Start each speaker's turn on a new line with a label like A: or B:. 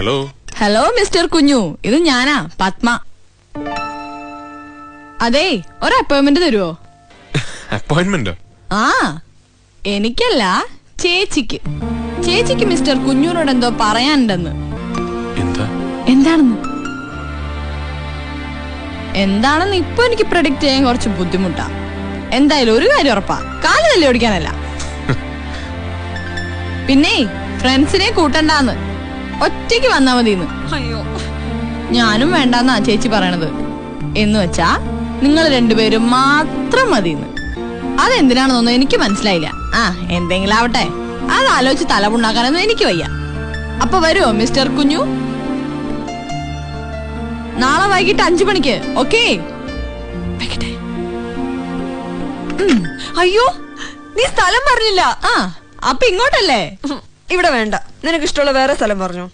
A: Hello
B: hello mister കുഞ്ഞു, ഇത് ഞാനാ പത്മ. അതെ, ഒരു അപ്പോയിന്റ്മെന്റ് തരുവോ?
A: അപ്പോയിന്റ്മെന്റോ?
B: ആ, എനിക്കല്ല, ചേച്ചിക്ക്. ചേച്ചിക്ക് മിസ്റ്റർ കുഞ്ഞുനോട് എന്തോ പറയാനുണ്ടെന്ന്. എന്താണെന്ന് എന്താണെന്ന് ഇപ്പൊ എനിക്ക് പ്രഡിക്റ്റ് ചെയ്യാൻ കുറച്ച് ബുദ്ധിമുട്ടാ. എന്തായാലും ഒരു കാര്യം ഉറപ്പാ, കാല് തല്ലി ഓടിക്കാനല്ല. പിന്നെ ഫ്രണ്ട്സിനെ കൂട്ടണ്ടാന്ന്, ഒറ്റയ്ക്ക് വന്നാ മതിന്ന്.
C: അയ്യോ,
B: ഞാനും വേണ്ടാന്നാ ചേച്ചി പറയണത്. എന്ന് വെച്ചാ നിങ്ങൾ രണ്ടുപേരും മാത്രം മതിന്ന്. അതെന്തിനാണെന്നൊന്നും എനിക്ക് മനസ്സിലായില്ല. ആ, എന്തെങ്കിലും ആവട്ടെ, അത് ആലോചിച്ച് തലമുണ്ടാക്കാനൊന്നും എനിക്ക് വയ്യ. അപ്പൊ വരുമോ മിസ്റ്റർ കുഞ്ഞു? നാളെ വൈകിട്ട് 5 മണിക്ക്. ഓക്കേ?
C: അയ്യോ, നീ സ്ഥലം പറഞ്ഞില്ല.
B: ആ, അപ്പൊ ഇങ്ങോട്ടല്ലേ?
C: ഇവിടെ വേണ്ട, നിനക്ക് ഇഷ്ടമുള്ള വേറെ സ്ഥലം പറഞ്ഞു.